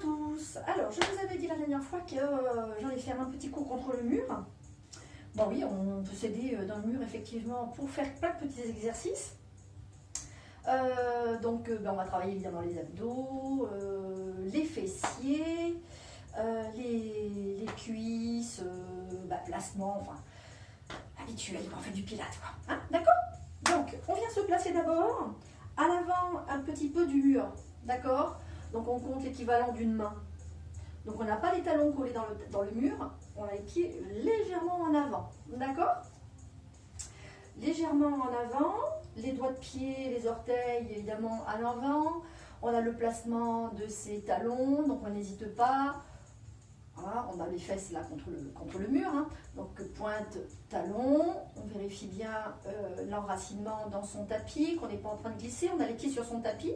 tous. Alors, je vous avais dit la dernière fois que j'allais faire un petit coup contre le mur. Bon oui, on peut s'aider dans le mur effectivement pour faire plein de petits exercices. On va travailler évidemment les abdos, les fessiers, les cuisses, placement, enfin habituel, on fait du pilate quoi. Hein, d'accord? Donc, on vient se placer d'abord à l'avant un petit peu du mur, d'accord? Donc on compte l'équivalent d'une main. Donc on n'a pas les talons collés dans le mur, on a les pieds légèrement en avant, d'accord? Légèrement en avant, les doigts de pied, les orteils évidemment à l'avant. On a le placement de ses talons, donc on n'hésite pas. Voilà, on a les fesses là contre le mur, hein. Donc pointe, talon, on vérifie bien l'enracinement dans son tapis, qu'on n'est pas en train de glisser, on a les pieds sur son tapis.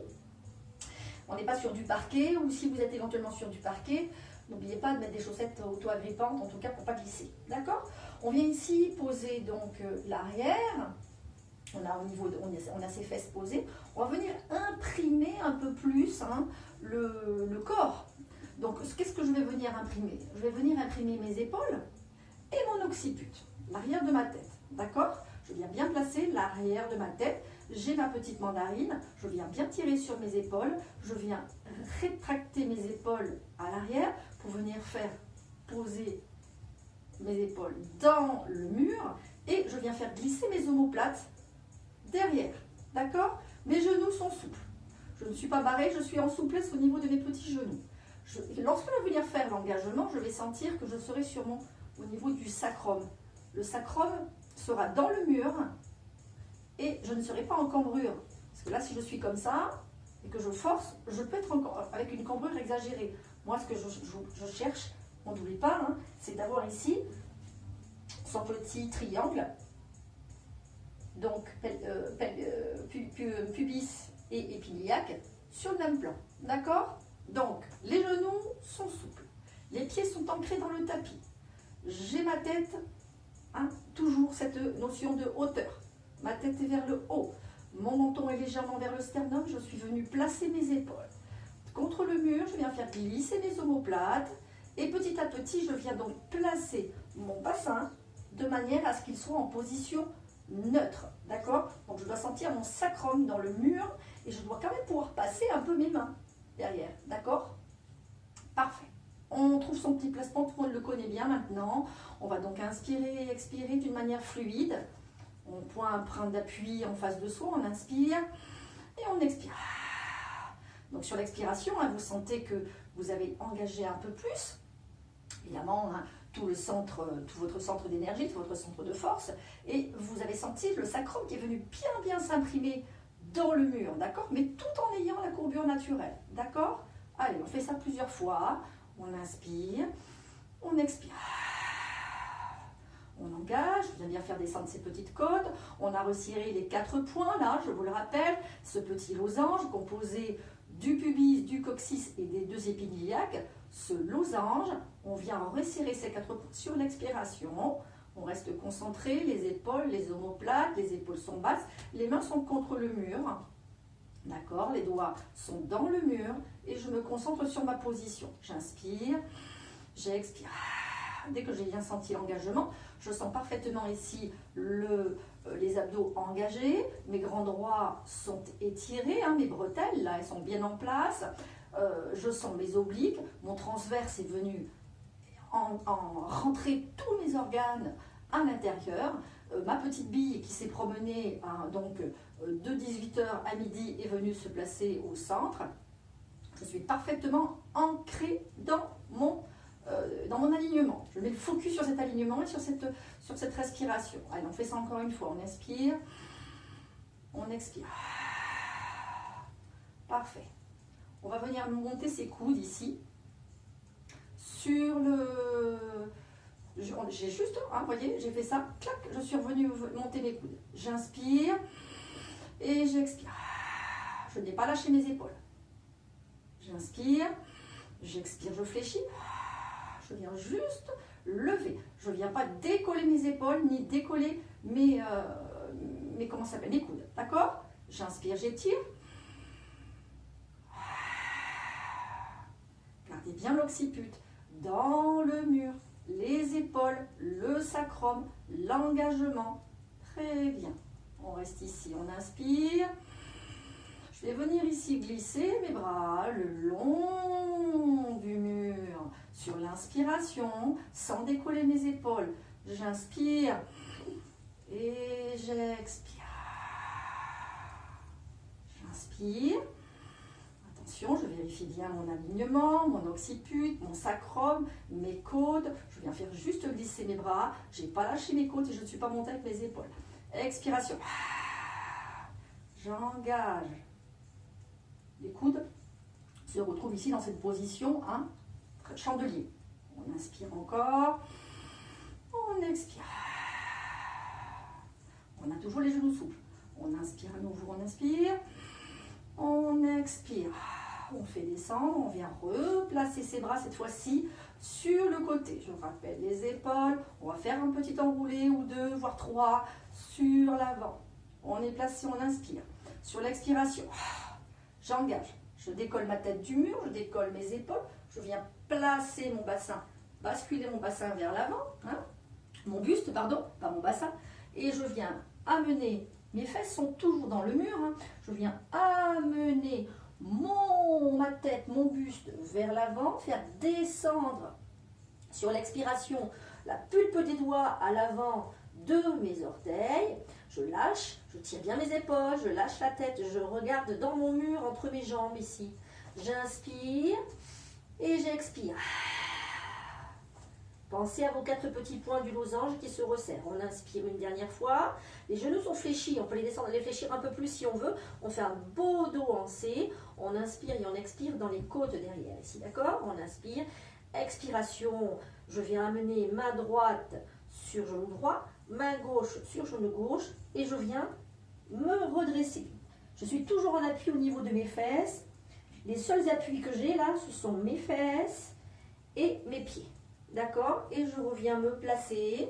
On n'est pas sur du parquet, ou si vous êtes éventuellement sur du parquet, n'oubliez pas de mettre des chaussettes auto-agrippantes, en tout cas pour ne pas glisser. D'accord? On vient ici poser donc l'arrière. On a ses fesses posées. On va venir imprimer un peu plus le corps. Donc, qu'est-ce que je vais venir imprimer? Je vais venir imprimer mes épaules et mon occiput, l'arrière de ma tête. D'accord? Je viens bien placer l'arrière de ma tête. J'ai ma petite mandarine, je viens bien tirer sur mes épaules, je viens rétracter mes épaules à l'arrière pour venir faire poser mes épaules dans le mur et je viens faire glisser mes omoplates derrière. D'accord? Mes genoux sont souples. Je ne suis pas barrée, je suis en souplesse au niveau de mes petits genoux. Lorsque je vais venir faire l'engagement, je vais sentir que je serai au niveau du sacrum. Le sacrum sera dans le mur. Et je ne serai pas en cambrure. Parce que là, si je suis comme ça, et que je force, je peux être avec une cambrure exagérée. Moi, ce que je cherche, on n'oublie pas, c'est d'avoir ici son petit triangle. Donc, pubis et épiliaque sur le même plan. D'accord? Donc, les genoux sont souples. Les pieds sont ancrés dans le tapis. J'ai ma tête, toujours cette notion de hauteur. Ma tête est vers le haut, mon menton est légèrement vers le sternum, je suis venue placer mes épaules. Contre le mur, je viens faire glisser mes omoplates et petit à petit, je viens donc placer mon bassin de manière à ce qu'il soit en position neutre. D'accord? Donc je dois sentir mon sacrum dans le mur et je dois quand même pouvoir passer un peu mes mains derrière. D'accord? Parfait. On trouve son petit placement, tout le monde le connaît bien maintenant. On va donc inspirer et expirer d'une manière fluide. On prend un point d'appui en face de soi, on inspire et on expire. Donc sur l'expiration, vous sentez que vous avez engagé un peu plus. Évidemment, tout votre centre d'énergie, tout votre centre de force. Et vous avez senti le sacrum qui est venu bien s'imprimer dans le mur, d'accord? Mais tout en ayant la courbure naturelle, d'accord? Allez, on fait ça plusieurs fois. On inspire, on expire. On engage, on vient bien faire descendre ces petites côtes. On a resserré les 4 points, là, je vous le rappelle, ce petit losange composé du pubis, du coccyx et des 2 épiniaques. Ce losange, on vient resserrer ces 4 points sur l'expiration. On reste concentré, les épaules, les omoplates, les épaules sont basses, les mains sont contre le mur. D'accord, les doigts sont dans le mur et je me concentre sur ma position. J'inspire, j'expire. Dès que j'ai bien senti l'engagement, je sens parfaitement ici les abdos engagés, mes grands droits sont étirés, mes bretelles, là, elles sont bien en place, je sens mes obliques, mon transverse est venu rentrer tous mes organes à l'intérieur, ma petite bille qui s'est promenée de 18h à midi est venue se placer au centre. Je suis parfaitement ancrée dans mon alignement. Je mets le focus sur cet alignement et sur cette respiration. Allez, on fait ça encore une fois. On inspire, on expire. Parfait. On va venir monter ses coudes ici. Sur le... J'ai juste, vous voyez, j'ai fait ça, clac, je suis revenue monter mes coudes. J'inspire et j'expire. Je n'ai pas lâché mes épaules. J'inspire, j'expire, je fléchis. Je viens juste lever. Je ne viens pas décoller mes épaules ni décoller mes coudes. D'accord? J'inspire, j'étire. Gardez bien l'occiput dans le mur, les épaules, le sacrum, l'engagement. Très bien. On reste ici, on inspire. Je vais venir ici glisser mes bras le long du mur sur l'inspiration, sans décoller mes épaules. J'inspire et j'expire. J'inspire. Attention, je vérifie bien mon alignement, mon occiput, mon sacrum, mes côtes. Je viens faire juste glisser mes bras. Je n'ai pas lâché mes côtes et je ne suis pas montée avec mes épaules. Expiration. J'engage. Les coudes se retrouvent ici dans cette position, hein, chandelier. On inspire encore. On expire. On a toujours les genoux souples. On inspire à nouveau, on inspire. On expire. On fait descendre, on vient replacer ses bras cette fois-ci sur le côté. Je rappelle les épaules. On va faire un petit enroulé ou deux, voire trois sur l'avant. On est placé, on inspire. Sur l'expiration, j'engage. Je décolle ma tête du mur, je décolle mes épaules. Je viens placer mon bassin, basculer mon bassin vers l'avant. Hein, mon buste, pardon, pas mon bassin. Et je viens amener, mes fesses sont toujours dans le mur. Hein, je viens amener ma tête, mon buste vers l'avant, faire descendre sur l'expiration la pulpe des doigts à l'avant de mes orteils. Je lâche, je tire bien mes épaules, je lâche la tête, je regarde dans mon mur entre mes jambes ici. J'inspire et j'expire. Pensez à vos 4 petits points du losange qui se resserrent. On inspire une dernière fois. Les genoux sont fléchis. On peut les descendre, les fléchir un peu plus si on veut. On fait un beau dos en C. On inspire et on expire dans les côtes derrière. Ici, d'accord? On inspire. Expiration. Je viens amener main droite sur genou droit, main gauche sur genou gauche. Et je viens me redresser. Je suis toujours en appui au niveau de mes fesses. Les seuls appuis que j'ai là, ce sont mes fesses et mes pieds. D'accord? Et je reviens me placer.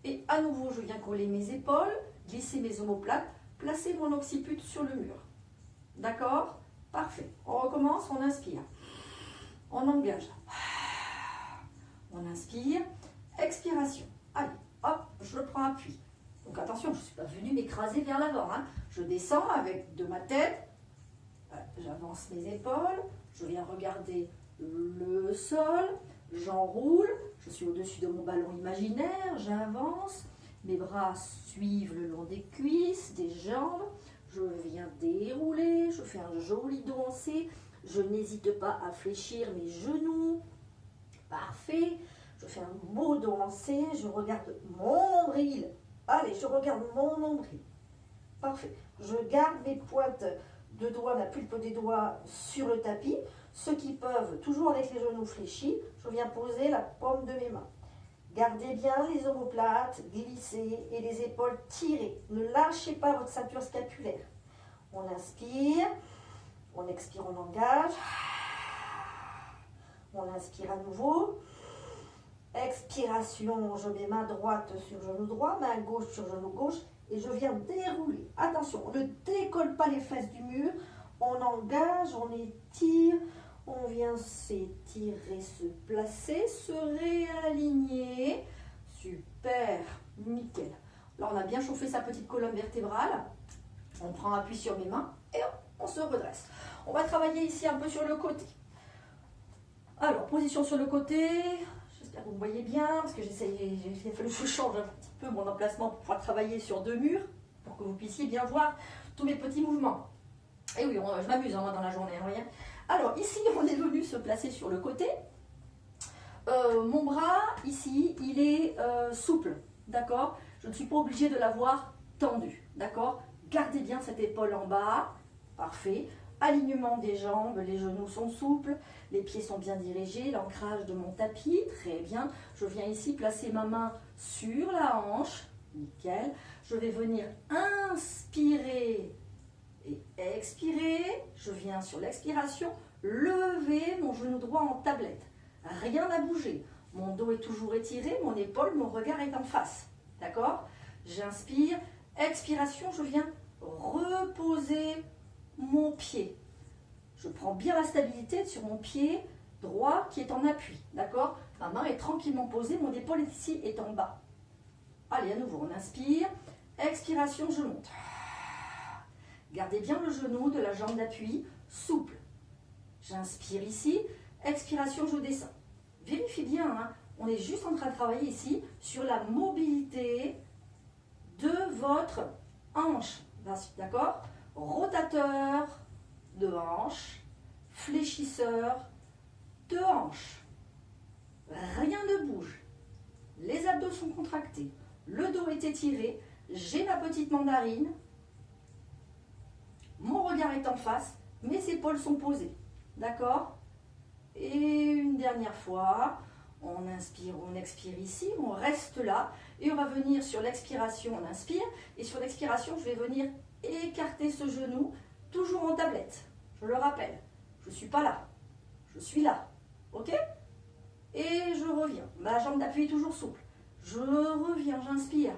Et à nouveau, je viens coller mes épaules, glisser mes omoplates, placer mon occiput sur le mur. D'accord? Parfait. On recommence, on inspire. On engage. On inspire. Expiration. Allez, hop, je prends appui. Donc attention, je ne suis pas venue m'écraser vers l'avant. Hein. Je descends avec de ma tête. J'avance mes épaules. Je viens regarder le sol. J'enroule, je suis au-dessus de mon ballon imaginaire, j'avance, mes bras suivent le long des cuisses, des jambes, je viens dérouler, je fais un joli dos en C, je n'hésite pas à fléchir mes genoux, parfait, je fais un beau dos en C, je regarde mon nombril, allez, je regarde mon nombril, parfait, je garde mes pointes de doigts, la pulpe des doigts sur le tapis. Ceux qui peuvent, toujours avec les genoux fléchis, je viens poser la paume de mes mains. Gardez bien les omoplates, glissez et les épaules tirées. Ne lâchez pas votre ceinture scapulaire. On inspire, on expire, on engage. On inspire à nouveau. Expiration, je mets main droite sur genou droit, main gauche sur genou gauche et je viens dérouler. Attention, on ne décolle pas les fesses du mur. On engage, on étire. On vient s'étirer, se placer, se réaligner. Super, nickel. Là, on a bien chauffé sa petite colonne vertébrale. On prend appui sur mes mains et on se redresse. On va travailler ici un peu sur le côté. Alors, position sur le côté. J'espère que vous me voyez bien, parce que j'ai fallu que je change un petit peu mon emplacement pour pouvoir travailler sur 2 murs, pour que vous puissiez bien voir tous mes petits mouvements. Et oui, je m'amuse moi dans la journée, vous voyez. Alors ici, on est venu se placer sur le côté. Mon bras, ici, il est souple, d'accord? Je ne suis pas obligée de l'avoir tendu, d'accord? Gardez bien cette épaule en bas, parfait. Alignement des jambes, les genoux sont souples, les pieds sont bien dirigés, l'ancrage de mon tapis, très bien. Je viens ici placer ma main sur la hanche, nickel. Je vais venir inspirer et expirer, je viens sur l'expiration, lever mon genou droit en tablette. Rien n'a bougé. Mon dos est toujours étiré, mon épaule, mon regard est en face. D'accord? J'inspire, expiration, je viens reposer mon pied. Je prends bien la stabilité sur mon pied droit qui est en appui, d'accord? Ma main est tranquillement posée, mon épaule ici est en bas. Allez, à nouveau, on inspire, expiration, je monte. Gardez bien le genou de la jambe d'appui, souple. J'inspire ici, expiration, je descends. Vérifie bien, hein, on est juste en train de travailler ici sur la mobilité de votre hanche, d'accord? Rotateur de hanche, fléchisseur de hanche. Rien ne bouge. Les abdos sont contractés, le dos est étiré, j'ai ma petite mandarine, mon regard est en face, mes épaules sont posées, d'accord? Et une dernière fois, on inspire, on expire ici, on reste là, et on va venir sur l'expiration, on inspire, et sur l'expiration, je vais venir écarter ce genou, toujours en tablette. Je le rappelle, je ne suis pas là, je suis là, ok? Et je reviens, ma jambe d'appui est toujours souple. Je reviens, j'inspire.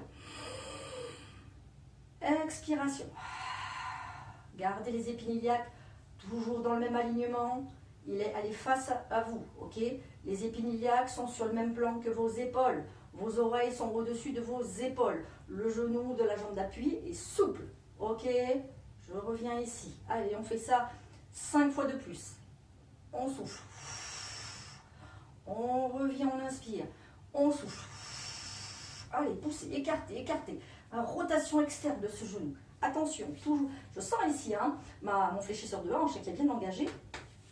Expiration. Gardez les épines iliaques toujours dans le même alignement. Elle est face à vous, ok? Les épines iliaques sont sur le même plan que vos épaules. Vos oreilles sont au-dessus de vos épaules. Le genou de la jambe d'appui est souple, ok? Je reviens ici. Allez, on fait ça 5 fois de plus. On souffle. On revient, on inspire. On souffle. Allez, poussez, écartez, écartez. Rotation externe de ce genou. Attention, toujours. Je sens ici mon fléchisseur de hanche qui est bien engagé.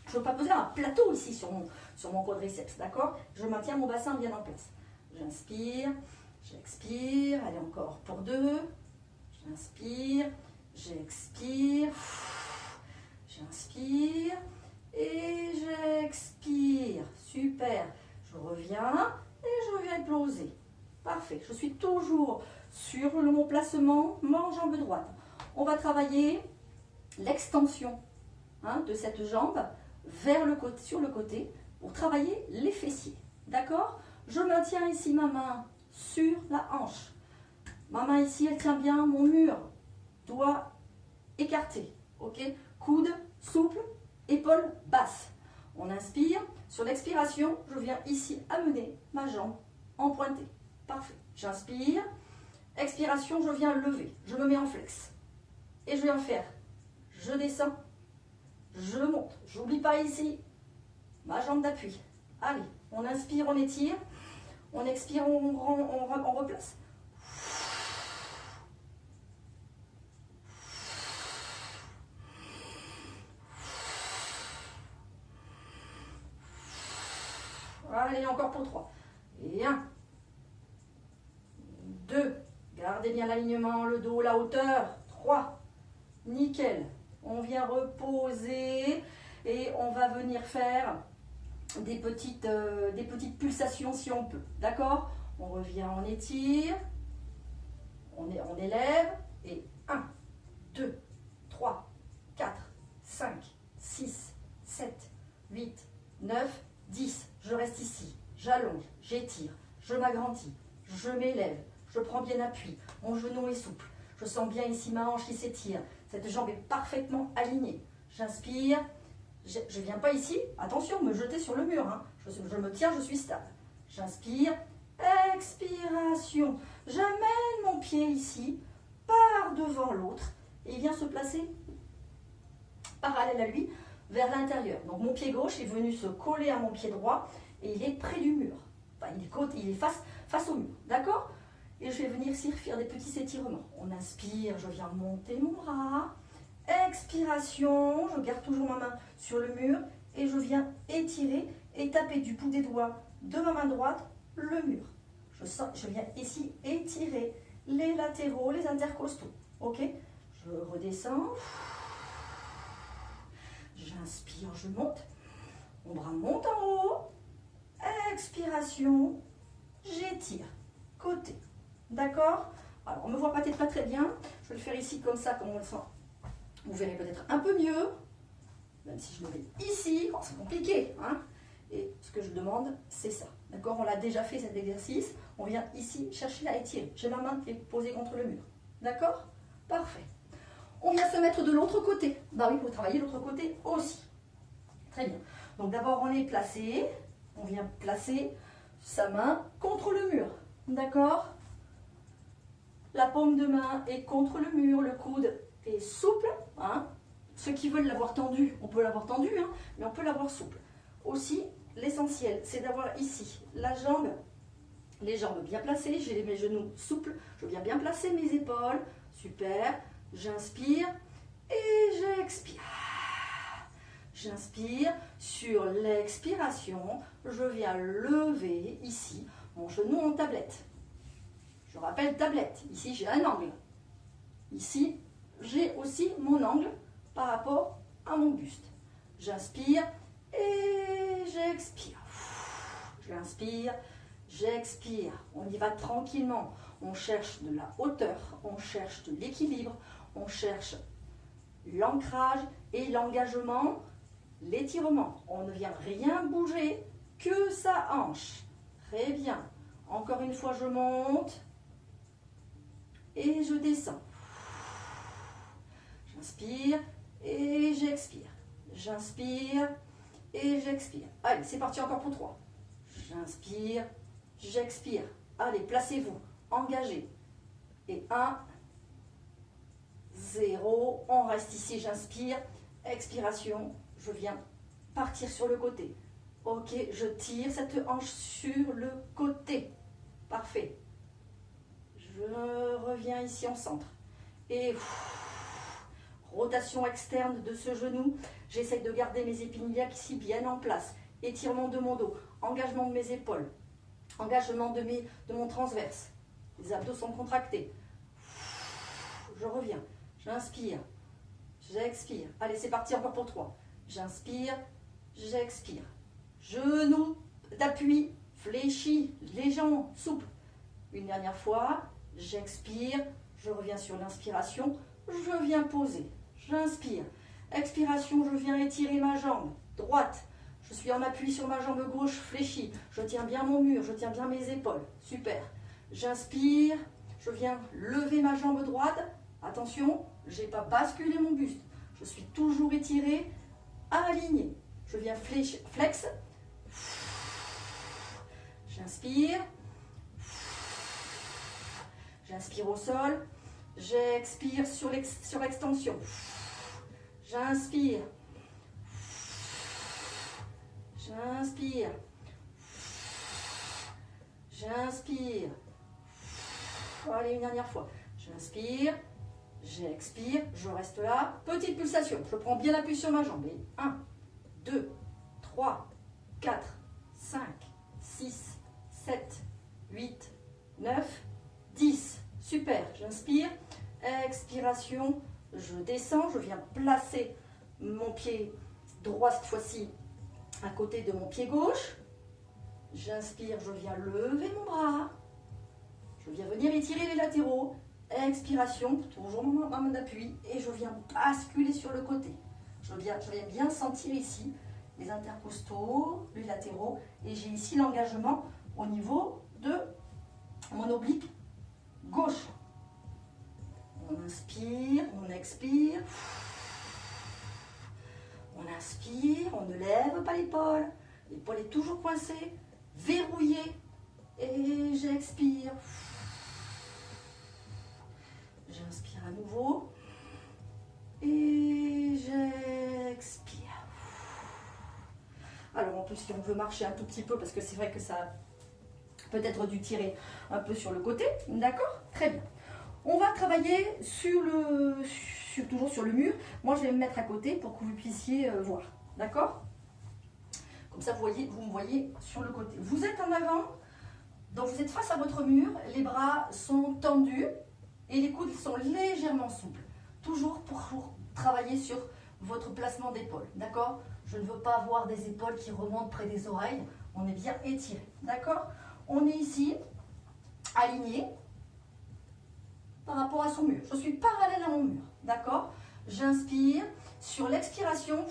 Je ne veux pas poser un plateau ici sur mon quadriceps, d'accord? Je maintiens mon bassin bien en place. J'inspire, j'expire. Allez, encore pour 2. J'inspire, j'expire. J'inspire et j'expire. Super. Je reviens et je reviens poser. Parfait. Je suis toujours sur mon placement, mon jambe droite. On va travailler l'extension de cette jambe vers le côté, sur le côté pour travailler les fessiers. D'accord? Je maintiens ici ma main sur la hanche. Ma main ici, elle tient bien mon mur. Doigt écarté. Ok? Coude souple, épaule basse. On inspire. Sur l'expiration, je viens ici amener ma jambe en pointé. Parfait. J'inspire. Expiration, je viens lever. Je me mets en flex. Et je viens faire. Je descends. Je monte. J'oublie pas ici ma jambe d'appui. Allez, on inspire, on étire. On expire, on replace. Allez, encore pour 3. Et 1. 2. Gardez bien l'alignement, le dos, la hauteur. 3. Nickel. On vient reposer et on va venir faire des petites pulsations si on peut. D'accord? On revient, on étire. On élève. Et 1, 2, 3, 4, 5, 6, 7, 8, 9, 10. Je reste ici. J'allonge, j'étire, je m'agrandis, je m'élève, je prends bien appui. Mon genou est souple. Je sens bien ici ma hanche qui s'étire. Cette jambe est parfaitement alignée. J'inspire. Je ne viens pas ici, attention, me jeter sur le mur. Je me tiens, je suis stable. J'inspire. Expiration. J'amène mon pied ici, par devant l'autre, et il vient se placer parallèle à lui, vers l'intérieur. Donc mon pied gauche est venu se coller à mon pied droit, et il est près du mur. Enfin, il est face au mur. D'accord? Et je vais venir ici faire des petits étirements. On inspire, je viens monter mon bras. Expiration, je garde toujours ma main sur le mur et je viens étirer et taper du bout des doigts de ma main droite le mur. Je viens ici étirer les latéraux, les intercostaux. Ok? Je redescends. J'inspire, je monte. Mon bras monte en haut. Expiration, j'étire. Côté. D'accord? Alors, on ne me voit peut-être pas très bien. Je vais le faire ici comme ça, comme on le sent. Vous verrez peut-être un peu mieux. Même si je le mets ici, oh, c'est compliqué. Et ce que je demande, c'est ça. D'accord? On l'a déjà fait cet exercice. On vient ici chercher à étirer. J'ai ma main qui est posée contre le mur. D'accord? Parfait. On vient se mettre de l'autre côté. Bah oui, il faut travailler l'autre côté aussi. Très bien. Donc d'abord, on est placé. On vient placer sa main contre le mur. D'accord? La paume de main est contre le mur. Le coude est souple. Hein? Ceux qui veulent l'avoir tendu, on peut l'avoir tendu, hein, mais on peut l'avoir souple. Aussi, l'essentiel, c'est d'avoir ici la jambe, les jambes bien placées. J'ai mes genoux souples. Je viens bien placer mes épaules. Super. J'inspire et j'expire. J'inspire. Sur l'expiration, je viens lever ici mon genou en tablette. Je rappelle tablette. Ici, j'ai un angle. Ici, j'ai aussi mon angle par rapport à mon buste. J'inspire et j'expire. J'inspire, j'expire. On y va tranquillement. On cherche de la hauteur, on cherche de l'équilibre, on cherche l'ancrage et l'engagement, l'étirement. On ne vient rien bouger que sa hanche. Très bien. Encore une fois, je monte et je descends. J'inspire et j'expire. J'inspire et j'expire. Allez, c'est parti encore pour 3. J'inspire, j'expire. Allez, placez-vous, engagez. Et 1, 0. On reste ici, j'inspire. Expiration, je viens partir sur le côté. Ok, je tire cette hanche sur le côté. Parfait. Je reviens ici en centre. Et rotation externe de ce genou. J'essaye de garder mes épines iliaques ici bien en place. Étirement de mon dos. Engagement de mes épaules. Engagement de mon transverse. Les abdos sont contractés. Je reviens. J'inspire. J'expire. Allez, c'est parti encore pour 3. J'inspire. J'expire. Genoux d'appui. Fléchis. Les jambes souples. Une dernière fois. J'expire. Je reviens sur l'inspiration. Je viens poser. J'inspire. Expiration, je viens étirer ma jambe droite. Je suis en appui sur ma jambe gauche fléchie. Je tiens bien mon mur, je tiens bien mes épaules. Super. J'inspire. Je viens lever ma jambe droite. Attention, je n'ai pas basculé mon buste. Je suis toujours étiré, aligné. Je viens flex. J'inspire. J'inspire au sol. J'expire sur l'extension. J'inspire. J'inspire. J'inspire. Allez, une dernière fois. J'inspire. J'expire. Je reste là. Petite pulsation. Je prends bien appui sur ma jambe. 1, 2, 3, 4, 5, 6, 7, 8, 9, 10. Super. J'inspire. Expiration. Je descends. Je viens placer mon pied droit cette fois-ci à côté de mon pied gauche. J'inspire. Je viens lever mon bras. Je viens venir étirer les latéraux. Expiration. Toujours ma main d'appui. Et je viens basculer sur le côté. Je viens bien sentir ici les intercostaux, les latéraux. Et j'ai ici l'engagement au niveau de mon oblique gauche. On inspire, on expire. On inspire, on ne lève pas l'épaule. L'épaule est toujours coincée, verrouillée. Et j'expire. J'inspire à nouveau. Et j'expire. Alors, en plus, si on veut marcher un tout petit peu, parce que c'est vrai que ça peut être dû tirer un peu sur le côté. D'accord? Très bien. On va travailler toujours sur le mur. Moi, je vais me mettre à côté pour que vous puissiez voir. D'accord? Comme ça, vous me voyez sur le côté. Vous êtes en avant, donc vous êtes face à votre mur. Les bras sont tendus et les coudes sont légèrement souples. Toujours pour travailler sur votre placement d'épaule. D'accord? Je ne veux pas avoir des épaules qui remontent près des oreilles. On est bien étiré. D'accord? On est ici, aligné par rapport à son mur. Je suis parallèle à mon mur. D'accord? J'inspire. Sur l'expiration,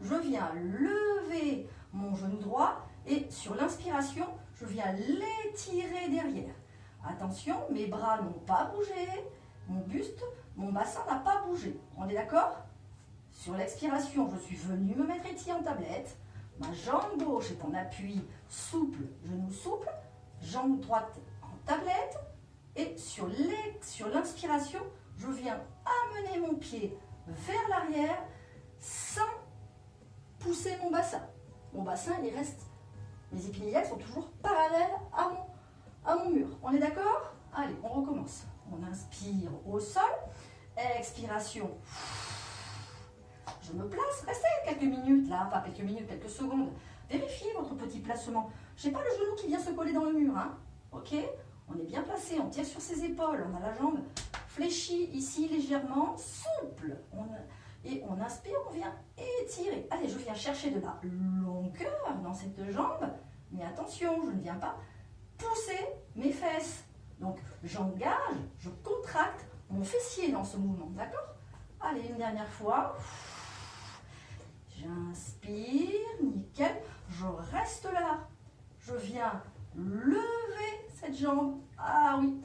je viens lever mon genou droit et sur l'inspiration, je viens l'étirer derrière. Attention, mes bras n'ont pas bougé, mon buste, mon bassin n'a pas bougé. On est d'accord? Sur l'expiration, je suis venue me mettre ici en tablette. Ma jambe gauche est en appui souple, genou souple. Jambe droite en tablette. Et sur l'inspiration, je viens amener mon pied vers l'arrière sans pousser mon bassin. Mon bassin, il reste, mes épinilles sont toujours parallèles à mon mur. On est d'accord? Allez, on recommence. On inspire au sol. Expiration. Je me place. Restez quelques minutes là, enfin quelques minutes, quelques secondes. Vérifiez votre petit placement. Je n'ai pas le genou qui vient se coller dans le mur. Hein. Ok? On est bien placé. On tire sur ses épaules. On a la jambe fléchie ici légèrement, souple. Et on inspire, on vient étirer. Allez, je viens chercher de la longueur dans cette jambe. Mais attention, je ne viens pas pousser mes fesses. Donc, j'engage, je contracte mon fessier dans ce mouvement. D'accord? Allez, une dernière fois. J'inspire, nickel. Je reste là. Je viens lever cette jambe. Ah oui,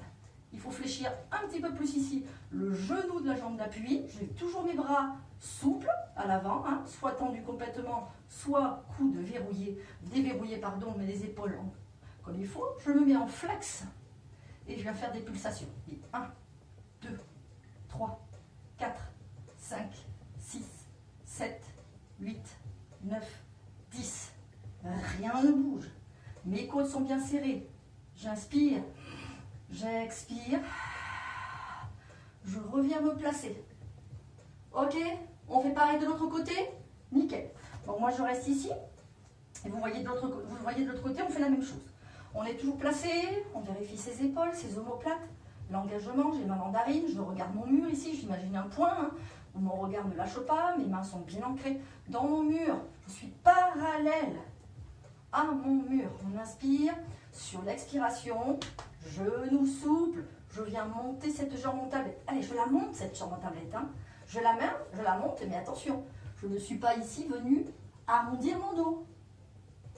il faut fléchir un petit peu plus ici. Le genou de la jambe d'appui. J'ai toujours mes bras souples à l'avant, hein, soit tendus complètement, soit coudes déverrouillés, pardon, mais les épaules comme il faut. Je me mets en flex et je viens faire des pulsations. 1, 2, 3, 4, 5, 6, 7, 8, 9, 10. Rien ne bouge. Mes côtes sont bien serrées. J'inspire, j'expire. Je reviens me placer. Ok? On fait pareil de l'autre côté? Nickel. Bon, moi je reste ici. Et vous voyez de l'autre côté, on fait la même chose. On est toujours placé, on vérifie ses épaules, ses omoplates. L'engagement, j'ai ma mandarine, je regarde mon mur ici, j'imagine un point. Hein. Mon regard ne lâche pas, mes mains sont bien ancrées dans mon mur. Je suis parallèle à mon mur. On inspire, sur l'expiration, genou souple, je viens monter cette jambe en tablette. Allez, je la monte cette jambe en tablette. Hein. Je la monte, mais attention, je ne suis pas ici venue arrondir mon dos.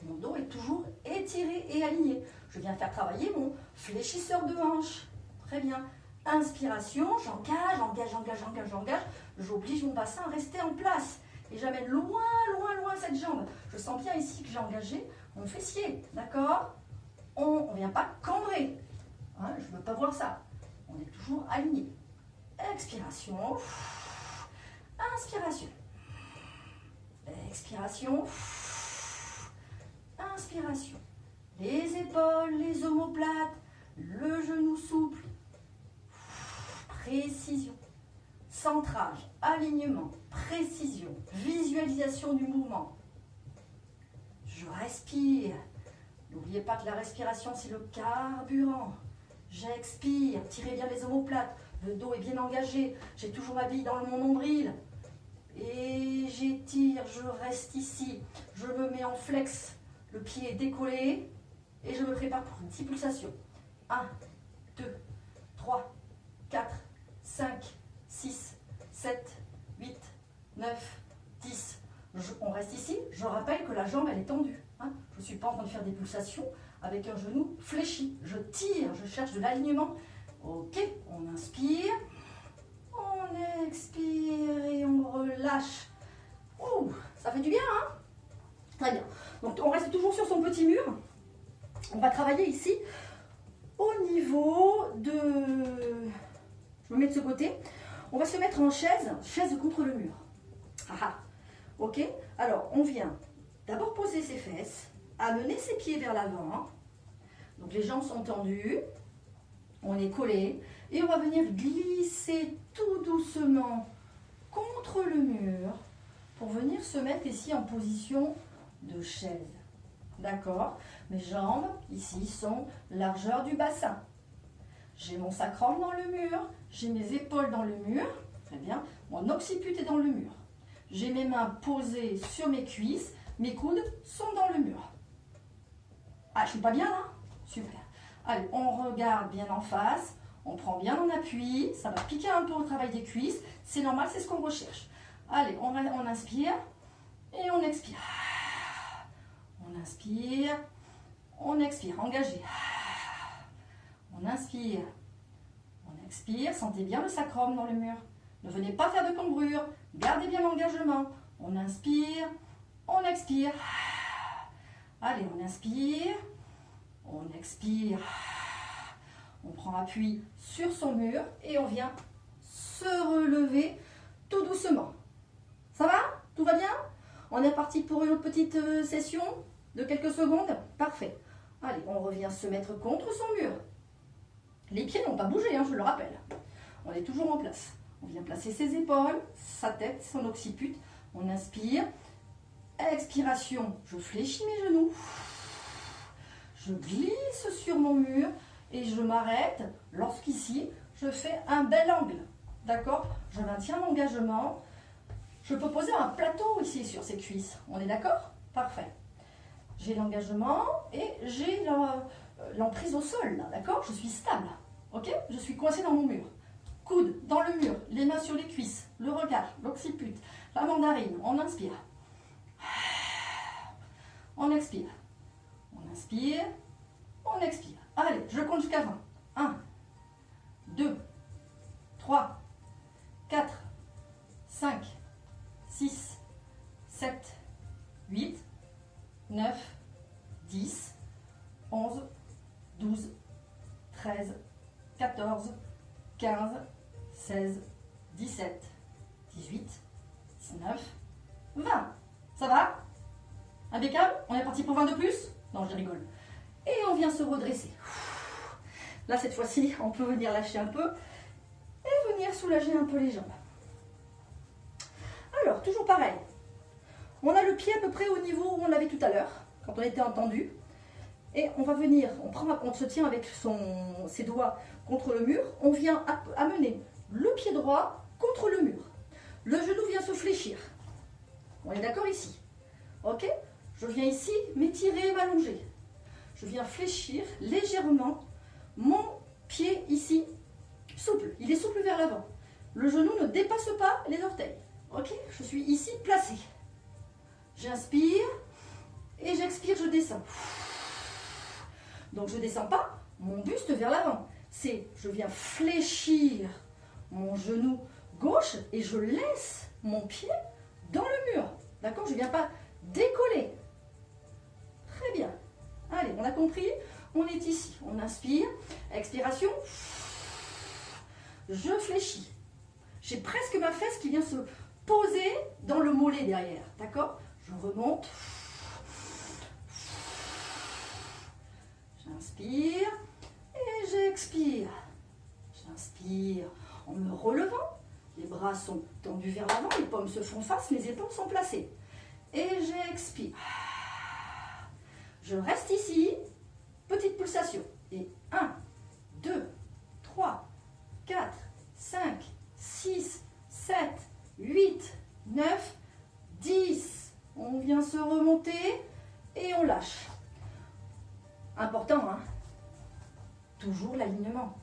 Mon dos est toujours étiré et aligné. Je viens faire travailler mon fléchisseur de hanche. Très bien. Inspiration, j'engage. J'oblige mon bassin à rester en place. Et j'amène loin cette jambe. Je sens bien ici que j'ai engagé mon fessier. D'accord? On ne vient pas cambrer. Hein, je ne veux pas voir ça. On est toujours aligné. Expiration. Inspiration. Expiration. Inspiration. Les épaules, les omoplates, le genou souple. Précision. Centrage, alignement, précision, visualisation du mouvement. Je respire. N'oubliez pas que la respiration, c'est le carburant. J'expire. Tirez bien les omoplates. Le dos est bien engagé. J'ai toujours ma bille dans mon nombril. Et j'étire, je reste ici. Je me mets en flex. Le pied est décollé. Et je me prépare pour une petite pulsation. 1, 2, 3, 4, 5, 6, 7, 8, 9, 10. On reste ici. Je rappelle que la jambe, elle est tendue. Hein. Je ne suis pas en train de faire des pulsations avec un genou fléchi. Je tire, je cherche de l'alignement. Ok, on inspire. On expire et on relâche. Ouh, ça fait du bien, hein? Très bien. Donc, on reste toujours sur son petit mur. On va travailler ici au niveau de... Je me mets de ce côté. On va se mettre en chaise contre le mur. Ah ah. Ok? Alors, on vient d'abord poser ses fesses, amener ses pieds vers l'avant. Donc, les jambes sont tendues. On est collé. Et on va venir glisser tout doucement contre le mur pour venir se mettre ici en position de chaise. D'accord? Mes jambes, ici, sont largeur du bassin. J'ai mon sacrum dans le mur, j'ai mes épaules dans le mur, très bien, mon occiput est dans le mur. J'ai mes mains posées sur mes cuisses, mes coudes sont dans le mur. Ah, je ne suis pas bien là? Super. Allez, on regarde bien en face, on prend bien en appui, ça va piquer un peu au travail des cuisses, c'est normal, c'est ce qu'on recherche. Allez, on inspire et on expire. On inspire, on expire, engagé. On inspire, on expire, sentez bien le sacrum dans le mur. Ne venez pas faire de cambrure. Gardez bien l'engagement. On inspire, on expire. Allez, on inspire, on expire. On prend appui sur son mur et on vient se relever tout doucement. Ça va? Tout va bien? On est parti pour une autre petite session de quelques secondes? Parfait. Allez, on revient se mettre contre son mur. Les pieds n'ont pas bougé, hein, je le rappelle. On est toujours en place. On vient placer ses épaules, sa tête, son occiput. On inspire. Expiration, je fléchis mes genoux. Je glisse sur mon mur et je m'arrête lorsqu'ici, je fais un bel angle. D'accord? Je maintiens l'engagement. Je peux poser un plateau ici sur ses cuisses. On est d'accord? Parfait. J'ai l'engagement et j'ai l'emprise au sol. D'accord? Je suis stable. Ok? Je suis coincé dans mon mur. Coude dans le mur, les mains sur les cuisses, le regard, l'occiput, la mandarine. On inspire. On expire. On inspire. On expire. Allez, je compte jusqu'à 20. 1, 2, 3, 4, 5, 6, 7, 8, 9, 10, 11, 12, 13, 14, 15, 16, 17, 18, 19, 20. Ça va? Impeccable? On est parti pour 20 de plus? Non, je rigole. Et on vient se redresser. Là, cette fois-ci, on peut venir lâcher un peu et venir soulager un peu les jambes. Alors, toujours pareil. On a le pied à peu près au niveau où on l'avait tout à l'heure, quand on était entendu. Et on va venir, on se tient avec ses doigts contre le mur. On vient amener le pied droit contre le mur. Le genou vient se fléchir. On est d'accord ici? Ok? Je viens ici m'étirer, m'allonger. Je viens fléchir légèrement mon pied ici, souple. Il est souple vers l'avant. Le genou ne dépasse pas les orteils. Ok? Je suis ici placé. J'inspire et j'expire, je descends. Donc je ne descends pas mon buste vers l'avant. Je viens fléchir mon genou gauche et je laisse mon pied dans le mur. D'accord? Je ne viens pas décoller. Très bien. Allez, on a compris? On est ici. On inspire. Expiration. Je fléchis. J'ai presque ma fesse qui vient se poser dans le mollet derrière. D'accord? Je remonte. J'inspire et j'expire. J'inspire en me relevant. Les bras sont tendus vers l'avant, les paumes se font face, mes épaules sont placées. Et j'expire. Je reste ici. Petite pulsation. Et 1, 2, 3, 4, 5, 6, 7, 8, 9, 10. On vient se remonter et on lâche. Important, hein? Toujours l'alignement.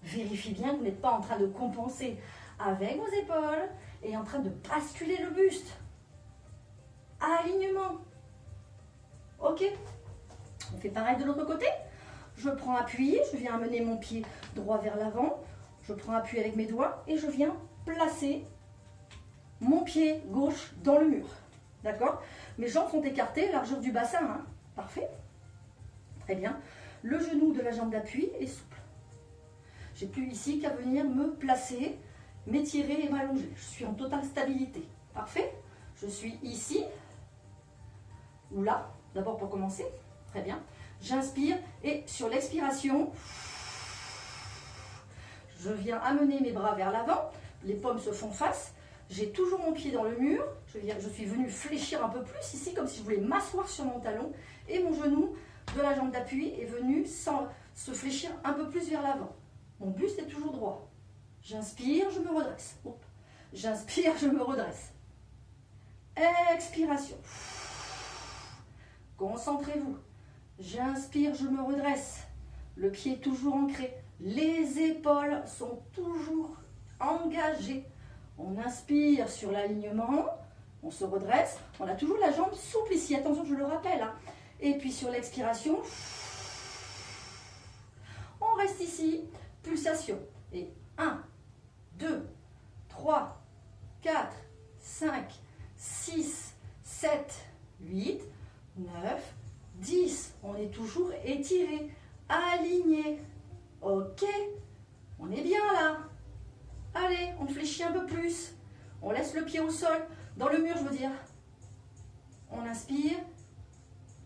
Vérifiez bien que vous n'êtes pas en train de compenser avec vos épaules et en train de basculer le buste. Alignement. Ok? On fait pareil de l'autre côté. Je prends appui, je viens amener mon pied droit vers l'avant. Je prends appui avec mes doigts et je viens placer mon pied gauche dans le mur. D'accord? Mes jambes sont écartées, largeur du bassin. Hein? Parfait. Très bien. Le genou de la jambe d'appui est souple. J'ai plus ici qu'à venir me placer, m'étirer et m'allonger. Je suis en totale stabilité. Parfait. Je suis ici ou là, d'abord pour commencer. Très bien. J'inspire et sur l'expiration, je viens amener mes bras vers l'avant. Les paumes se font face. J'ai toujours mon pied dans le mur. Je suis venue fléchir un peu plus ici, comme si je voulais m'asseoir sur mon talon. Et mon genou de la jambe d'appui est venu se fléchir un peu plus vers l'avant. Mon buste est toujours droit. J'inspire, je me redresse. J'inspire, je me redresse. Expiration. Concentrez-vous. J'inspire, je me redresse. Le pied est toujours ancré. Les épaules sont toujours engagées. On inspire sur l'alignement. On se redresse. On a toujours la jambe souple ici. Attention, je le rappelle. Hein. Et puis sur l'expiration, on reste ici. Pulsation. Et 1, 2, 3, plus. On laisse le pied au sol, dans le mur, je veux dire. On inspire.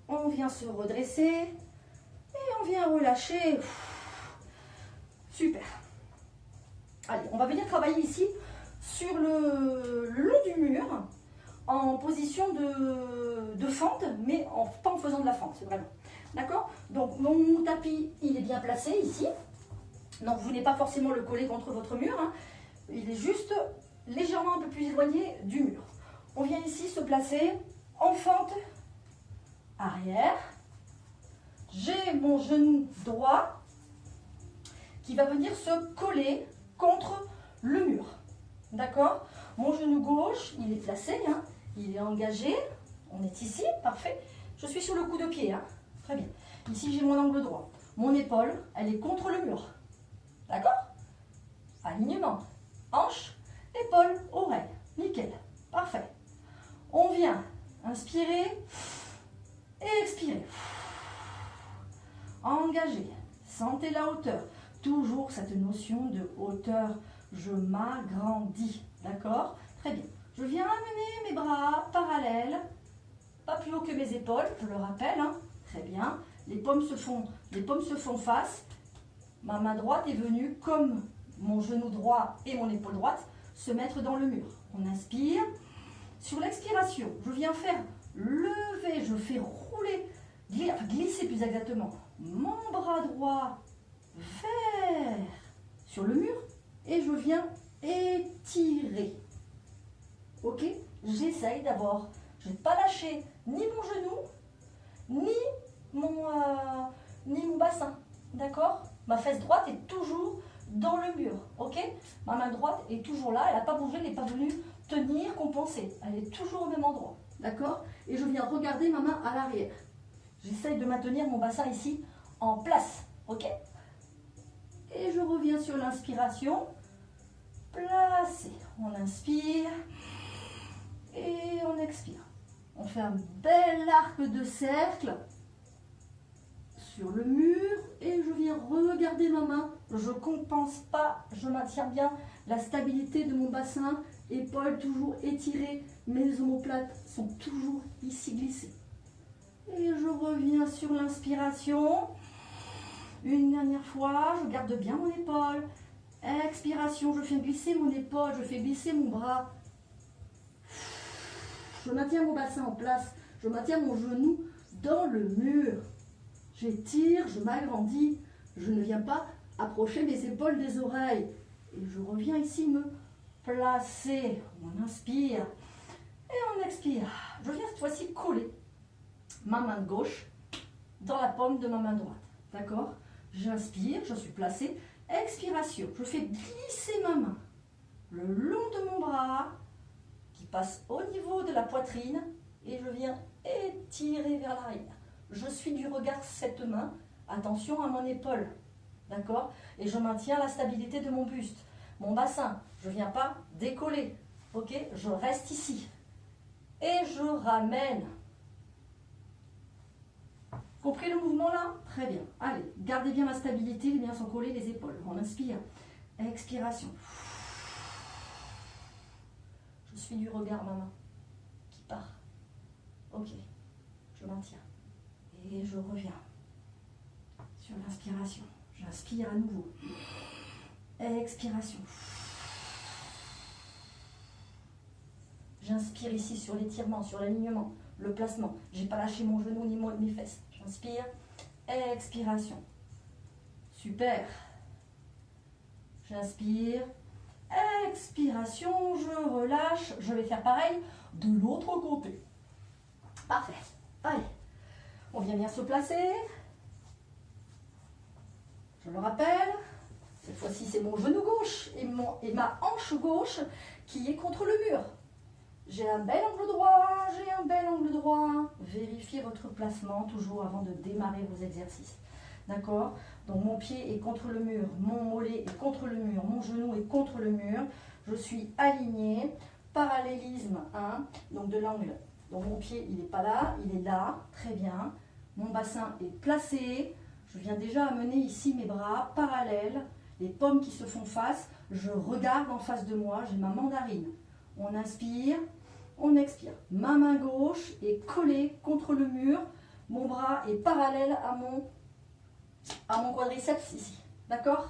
On vient se redresser. Et on vient relâcher. Super. Allez, on va venir travailler ici sur le long du mur, en position de fente, mais pas en faisant de la fente, c'est vraiment. D'accord? Donc mon tapis, il est bien placé ici. Donc vous n'avez pas forcément le coller contre votre mur, hein. Il est juste légèrement un peu plus éloigné du mur. On vient ici se placer en fente arrière. J'ai mon genou droit qui va venir se coller contre le mur. D'accord? Mon genou gauche, il est placé, hein, il est engagé. On est ici, parfait. Je suis sur le coup de pied, hein, très bien. Ici, j'ai mon angle droit. Mon épaule, elle est contre le mur. D'accord? Alignement. Hanche, épaule, oreille. Nickel. Parfait. On vient inspirer et expirer. Engager. Sentez la hauteur. Toujours cette notion de hauteur. Je m'agrandis. D'accord? Très bien. Je viens amener mes bras parallèles. Pas plus haut que mes épaules, je le rappelle. Hein. Très bien. Les paumes se font face. Ma main droite est venue, comme mon genou droit et mon épaule droite, se mettre dans le mur. On inspire. Sur l'expiration, je viens faire lever, je fais rouler, glisser plus exactement, mon bras droit vers sur le mur et je viens étirer. Ok? J'essaye d'abord. Je ne vais pas lâcher ni mon genou, ni mon bassin. D'accord? Ma fesse droite est toujours dans le mur. Ok? Ma main droite est toujours là. Elle n'a pas bougé, elle n'est pas venue tenir, compenser. Elle est toujours au même endroit. D'accord? Et je viens regarder ma main à l'arrière. J'essaye de maintenir mon bassin ici en place. Ok? Et je reviens sur l'inspiration. Placé. On inspire. Et on expire. On fait un bel arc de cercle sur le mur et je viens regarder ma main. Je ne compense pas, je maintiens bien la stabilité de mon bassin, épaules toujours étirées, mes omoplates sont toujours ici glissées. Et je reviens sur l'inspiration. Une dernière fois, je garde bien mon épaule. Expiration, je fais glisser mon épaule, je fais glisser mon bras. Je maintiens mon bassin en place, je maintiens mon genou dans le mur. J'étire, je m'agrandis, je ne viens pas approcher mes épaules des oreilles. Et je reviens ici me placer. On inspire et on expire. Je viens cette fois-ci coller ma main gauche dans la paume de ma main droite. D'accord? J'inspire, je suis placée. Expiration, je fais glisser ma main le long de mon bras qui passe au niveau de la poitrine et je viens étirer vers l'arrière. Je suis du regard cette main, attention à mon épaule, d'accord? Et je maintiens la stabilité de mon buste, mon bassin, je ne viens pas décoller, ok? Je reste ici et je ramène. Compris le mouvement là? Très bien. Allez, gardez bien la stabilité, les mains sont collées, les épaules. On inspire, expiration. Je suis du regard ma main qui part. Ok, je maintiens. Et je reviens sur l'inspiration. J'inspire à nouveau. Expiration. J'inspire ici sur l'étirement, sur l'alignement, le placement. Je n'ai pas lâché mon genou ni mes fesses. J'inspire. Expiration. Super. J'inspire. Expiration. Je relâche. Je vais faire pareil de l'autre côté. Parfait. Allez. On vient bien se placer. Je le rappelle. Cette fois-ci, c'est mon genou gauche et ma hanche gauche qui est contre le mur. J'ai un bel angle droit, j'ai un bel angle droit. Vérifiez votre placement toujours avant de démarrer vos exercices. D'accord? Donc mon pied est contre le mur, mon mollet est contre le mur, mon genou est contre le mur. Je suis alignée. Parallélisme 1, donc de l'angle. Donc mon pied, il n'est pas là, il est là. Très bien. Mon bassin est placé. Je viens déjà amener ici mes bras parallèles. les pommes qui se font face. Je regarde en face de moi, j'ai ma mandarine. On inspire, on expire. Ma main gauche est collée contre le mur. Mon bras est parallèle à mon quadriceps ici. D'accord?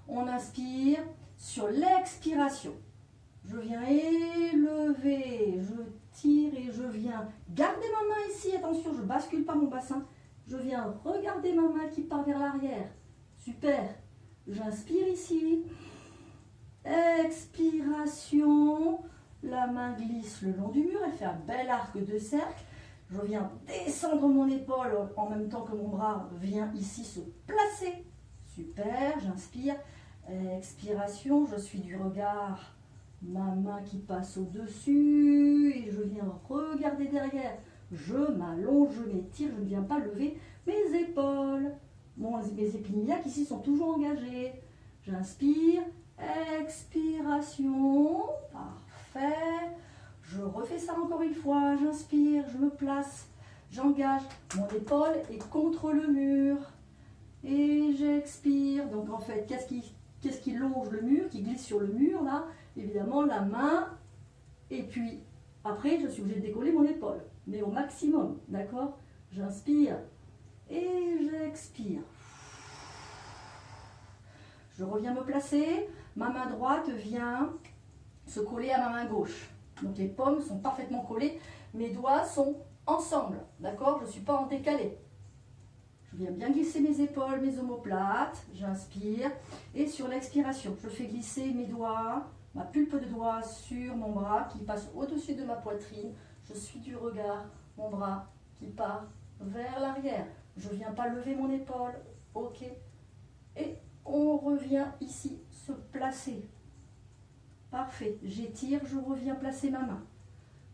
On inspire. Sur l'expiration, je viens élever, je tire et je viens garder ma main ici. Attention, je ne bascule pas mon bassin. Je viens regarder ma main qui part vers l'arrière. Super. J'inspire ici. Expiration. La main glisse le long du mur. Elle fait un bel arc de cercle. Je viens descendre mon épaule en même temps que mon bras vient ici se placer. Super. J'inspire. Expiration. Je suis du regard. Ma main qui passe au-dessus. Et je viens regarder derrière. Je m'allonge, je m'étire. Je ne viens pas lever mes épaules. Mes épines iliaques ici sont toujours engagées. J'inspire. Expiration. Parfait. Je refais ça encore une fois. J'inspire, je me place. J'engage. Mon épaule est contre le mur. Et j'expire. Donc en fait, qu'est-ce qui longe le mur, qui glisse sur le mur là? Évidemment, la main. Et puis, après, je suis obligée de décoller mon épaule. Mais au maximum. D'accord? J'inspire. Et j'expire. Je reviens me placer. Ma main droite vient se coller à ma main gauche. Donc les paumes sont parfaitement collées. Mes doigts sont ensemble. D'accord? Je ne suis pas en décalé. Je viens bien glisser mes épaules, mes omoplates. J'inspire. Et sur l'expiration, je fais glisser mes doigts, ma pulpe de doigts sur mon bras qui passe au-dessus de ma poitrine. Je suis du regard. Mon bras qui part vers l'arrière. Je ne viens pas lever mon épaule. Ok. Et on revient ici, se placer. Parfait. J'étire, je reviens placer ma main.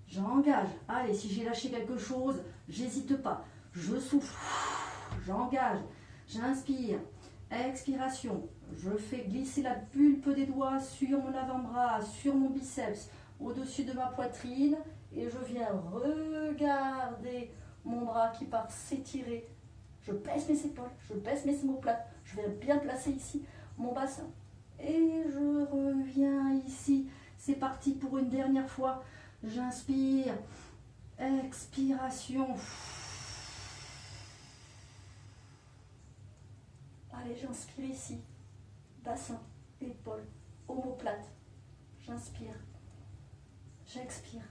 J'engage. Allez, si j'ai lâché quelque chose, j'hésite pas. Je souffle. J'engage. J'inspire. Expiration. Je fais glisser la pulpe des doigts sur mon avant-bras, sur mon biceps, au-dessus de ma poitrine. Et je viens regarder mon bras qui part s'étirer. Je baisse mes épaules, je baisse mes omoplates. Je vais bien placer ici mon bassin. Et je reviens ici. C'est parti pour une dernière fois. J'inspire. Expiration. Allez, j'inspire ici. Bassin, épaule, omoplate. J'inspire. J'expire.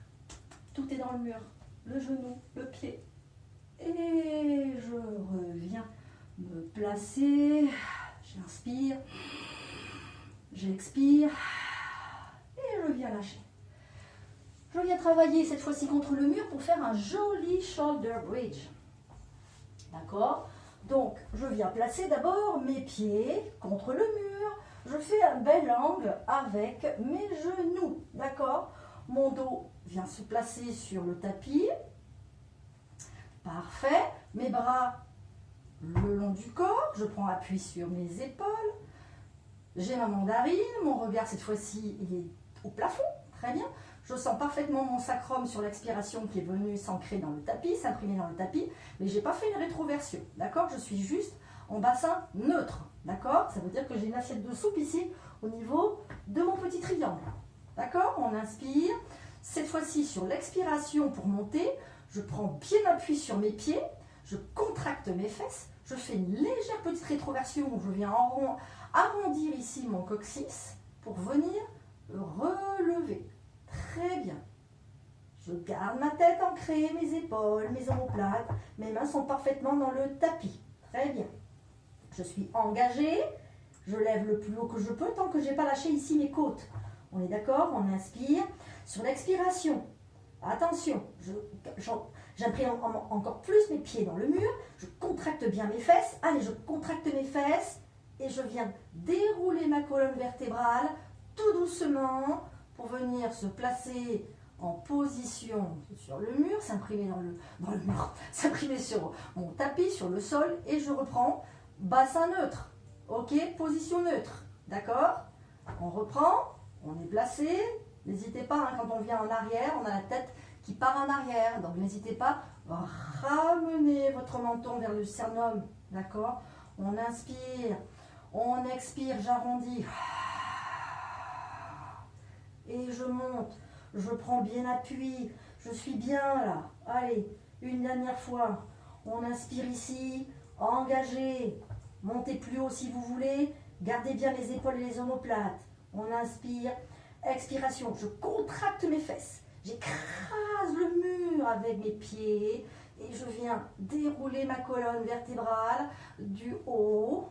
Tout est dans le mur. Le genou, le pied. Et je reviens me placer. J'inspire. J'expire. Et je viens lâcher. Je viens travailler cette fois-ci contre le mur pour faire un joli shoulder bridge. D'accord? Donc, je viens placer d'abord mes pieds contre le mur. Je fais un bel angle avec mes genoux. D'accord? Mon dos vient se placer sur le tapis. Parfait. Mes bras le long du corps. Je prends appui sur mes épaules. J'ai ma mandarine. Mon regard, cette fois-ci, il est au plafond. Très bien. Je sens parfaitement mon sacrum sur l'expiration qui est venu s'ancrer dans le tapis, s'imprimer dans le tapis. Mais je n'ai pas fait une rétroversion. D'accord? Je suis juste en bassin neutre. D'accord? Ça veut dire que j'ai une assiette de soupe ici au niveau de mon petit triangle. D'accord? On inspire. Cette fois-ci, sur l'expiration pour monter, je prends bien appui sur mes pieds. Je contracte mes fesses. Je fais une légère petite rétroversion où je viens arrondir ici mon coccyx pour venir relever. Très bien. Je garde ma tête ancrée, mes épaules, mes omoplates. Mes mains sont parfaitement dans le tapis. Très bien. Je suis engagée. Je lève le plus haut que je peux tant que je n'ai pas lâché ici mes côtes. On est d'accord? On inspire. Sur l'expiration, attention, j'imprime encore plus mes pieds dans le mur. Je contracte bien mes fesses. Allez, je contracte mes fesses et je viens dérouler ma colonne vertébrale tout doucement pour venir se placer en position sur le mur, s'imprimer dans le mur, s'imprimer sur mon tapis, sur le sol, et je reprends bassin neutre. Ok, position neutre. D'accord? On reprend, on est placé. N'hésitez pas, hein, quand on vient en arrière, on a la tête qui part en arrière. Donc n'hésitez pas, ramenez votre menton vers le sternum. D'accord? On inspire, On expire, j'arrondis. Et je monte. Je prends bien appui. Je suis bien là. Allez, une dernière fois. On inspire ici. Engagez. Montez plus haut si vous voulez. Gardez bien les épaules et les omoplates. On inspire. Expiration. Je contracte mes fesses. J'écrase le mur avec mes pieds. Et je viens dérouler ma colonne vertébrale du haut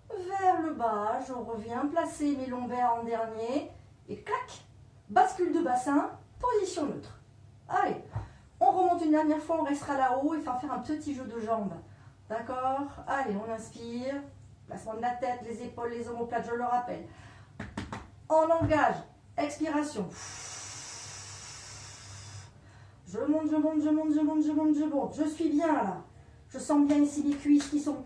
vers le bas. Je reviens placer mes lombaires en dernier. Et clac, bascule de bassin, position neutre. Allez, on remonte une dernière fois, on restera là-haut et va faire un petit jeu de jambes. D'accord? Allez, on inspire. Placement de la tête, les épaules, les omoplates, je le rappelle. On engage. Expiration. Je monte, je monte, je monte, je monte, je monte, je monte. Je suis bien là. Je sens bien ici mes cuisses qui sont